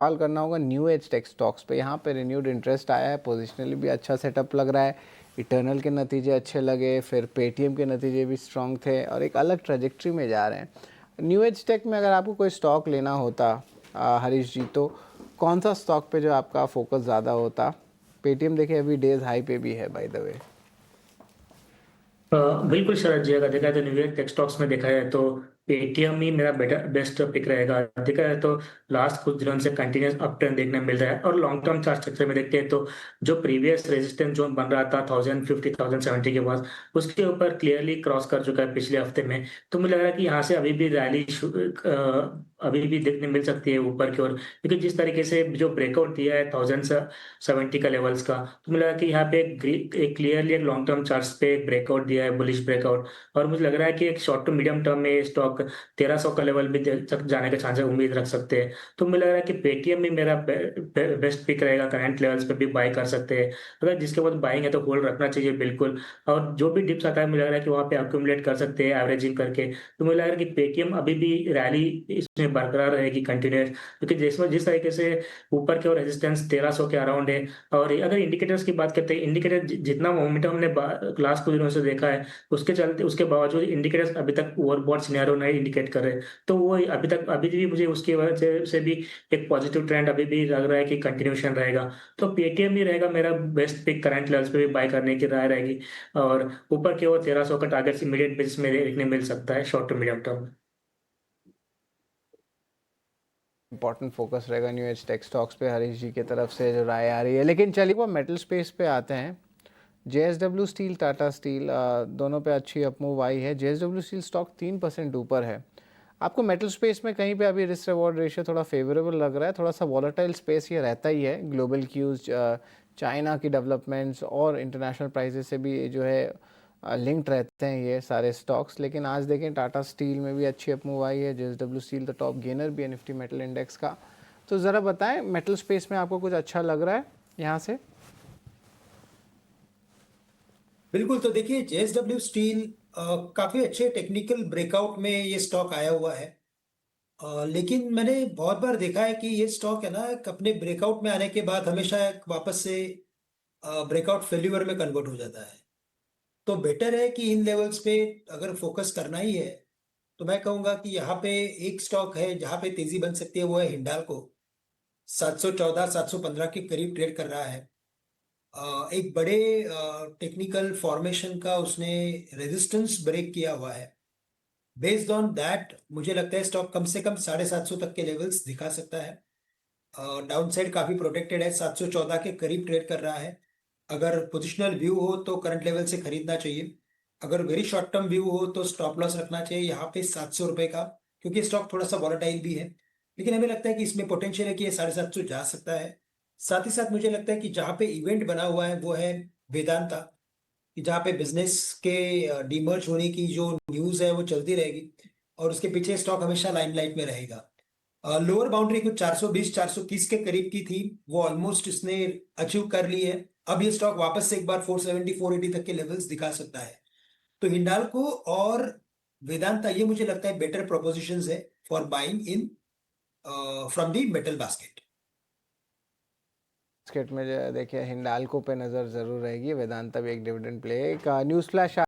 सवाल करना होगा न्यू एज टेक स्टॉक्स पे। यहाँ पे रिन्यूड इंटरेस्ट आया है, पोजिशनली भी अच्छा सेटअप लग रहा है, इटर्नल के नतीजे अच्छे लगे, फिर पेटीएम के नतीजे भी स्ट्रॉन्ग थे और एक अलग ट्रेजेक्ट्री में जा रहे हैं। न्यू एज टेक में अगर आपको कोई स्टॉक लेना होता हरीश जी, तो कौन सा स्टॉक पे जो आपका फोकस ज़्यादा होता? पेटीएम देखिए अभी डेज हाई पे भी है बाय द वे। बिल्कुल शरद जी, अगर देखा जाए तो न्यूयॉर्क टेक स्टॉक्स में देखा जाए तो पेटीएम ही मेरा बेस्ट पिक रहेगा। देखा जाए तो लास्ट कुछ दिनों से कंटिन्यूस अप ट्रेंड देखने मिल रहा है और लॉन्ग टर्म चार्ट स्ट्रक्चर में देखते हैं तो जो प्रीवियस रेजिस्टेंस जोन बन रहा था 1050 1070 के पास, उसके ऊपर क्लियरली क्रॉस कर चुका है पिछले हफ्ते में। तो मुझे लग रहा है कि यहाँ से अभी भी रैली अभी भी देखने मिल सकती है ऊपर की ओर, क्योंकि जिस तरीके से जो ब्रेकआउट दिया है 1070 का लेवल्स का, तो मुझे लगा कि यहाँ पे एक क्लियरली एक लॉन्ग टर्म चार्ट्स पे एक ब्रेकआउट दिया है, बुलिश ब्रेकआउट। और मुझे लग रहा है कि एक शॉर्ट टू मीडियम टर्म में स्टॉक 1300 का लेवल भी तक जाने के चांसेस उम्मीद रख सकते हैं। तो मुझे लग रहा है कि पेटीएम भी मेरा बेस्ट पिक रहेगा, करंट लेवल्स पे भी बाय कर सकते हैं। अगर जिसके बाद बाइंग है तो होल्ड रखना चाहिए बिल्कुल। और जो भी डिप्स आता है मुझे लग रहा है कि वहाँ पे अक्यूमुलेट कर सकते हैं एवरेजिंग करके। तो मुझे लग रहा है कि पेटीएम अभी भी रैली इसमें बरकरार रहेगी कंटिन्यूस, क्योंकि जिस तरीके से ऊपर की ओर रेजिस्टेंस 1300 के अराउंड है। और अगर इंडिकेटर्स की बात करते हैं, इंडिकेटर जितना मोमेंटम हमने लास्ट कुछ दिनों से देखा है, उसके चलते उसके बावजूद इंडिकेटर्स अभी तक ओवरबॉट सिनेरियो नहीं इंडिकेट कर रहे। तो वो अभी भी मुझे उसकी वजह से भी एक पॉजिटिव ट्रेंड अभी भी लग रहा है कि कंटिन्यूशन रहेगा। तो पेटीएम ही रहेगा मेरा बेस्ट पिक, करंट लेवल्स पे भी बाय करने की राय रहेगी। और ऊपर की ओर 1300 का टारगेट इमीडिएट बेसिस में देखने मिल सकता है short to medium term. Important focus रहेगा न्यू एज टेक स्टॉक्स पे, हरीश जी की तरफ से जो राय आ रही है। लेकिन चलिए वो मेटल स्पेस पे आते हैं। जेएसडब्ल्यू स्टील, टाटा स्टील, दोनों पे अच्छी अपमूव आई है। जेएसडब्ल्यू स्टील स्टॉक 3% ऊपर है। आपको मेटल स्पेस में कहीं पे अभी रिस्क रिवॉर्ड रेशियो थोड़ा फेवरेबल लग रहा है? थोड़ा सा वॉलेटाइल स्पेस ये रहता ही है, ग्लोबल क्यूज, चाइना की डेवलपमेंट्स और इंटरनेशनल प्राइसेस से भी जो है लिंक्ड रहते हैं ये सारे स्टॉक्स। लेकिन आज देखें टाटा स्टील में भी अच्छी अपमूव आई है, जेएसडब्ल्यू स्टील तो टॉप गेनर भी है निफ्टी मेटल इंडेक्स का। तो ज़रा बताएं मेटल स्पेस में आपको कुछ अच्छा लग रहा है यहाँ से? बिल्कुल। तो देखिए जेएसडब्ल्यू स्टील काफी अच्छे टेक्निकल ब्रेकआउट में ये स्टॉक आया हुआ है। लेकिन मैंने बहुत बार देखा है कि ये स्टॉक है ना, अपने ब्रेकआउट में आने के बाद हमेशा एक वापस से ब्रेकआउट फेल्यूर में कन्वर्ट हो जाता है। तो बेटर है कि इन लेवल्स पे अगर फोकस करना ही है तो मैं कहूंगा कि यहाँ पे एक स्टॉक है जहाँ पे तेजी बन सकती है, वो है हिंडाल्को। 714 715 के करीब ट्रेड कर रहा है। एक बड़े टेक्निकल फॉर्मेशन का उसने रेजिस्टेंस ब्रेक किया हुआ है। बेस्ड ऑन दैट मुझे लगता है स्टॉक कम से कम 750 तक के लेवल्स दिखा सकता है। डाउन साइड काफी प्रोटेक्टेड है, 714 के करीब ट्रेड कर रहा है। अगर पोजिशनल व्यू हो तो करंट लेवल से खरीदना चाहिए। अगर वेरी शॉर्ट टर्म व्यू हो तो स्टॉप लॉस रखना चाहिए यहाँ पे 700 रुपए का, क्योंकि स्टॉक थोड़ा सा वॉलेटाइल भी है। लेकिन हमें लगता है कि इसमें पोटेंशियल है कि ये 750 जा सकता है। साथ ही साथ मुझे लगता है कि जहाँ पे इवेंट बना हुआ है वो है वेदांता, कि जहाँ पे बिजनेस के डीमर्ज होने की जो न्यूज है वो चलती रहेगी और उसके पीछे स्टॉक हमेशा लाइमलाइट में रहेगा। लोअर बाउंड्री कुछ 420 430 के करीब की थी, वो ऑलमोस्ट इसने अचीव कर ली है। अब ये स्टॉक वापस से एक बार 470 480 तक के लेवल्स दिखा सकता है। तो हिंडाल्को और वेदांता ये मुझे लगता है बेटर प्रोपोजिशंस है for buying in from the metal basket. Basket में जो देखिए हिंडाल्को पे नज़र ज़रूर रहेगी, वेदांता भी एक डिविडेंड प्ले। एक न्यूज़ फ्लैश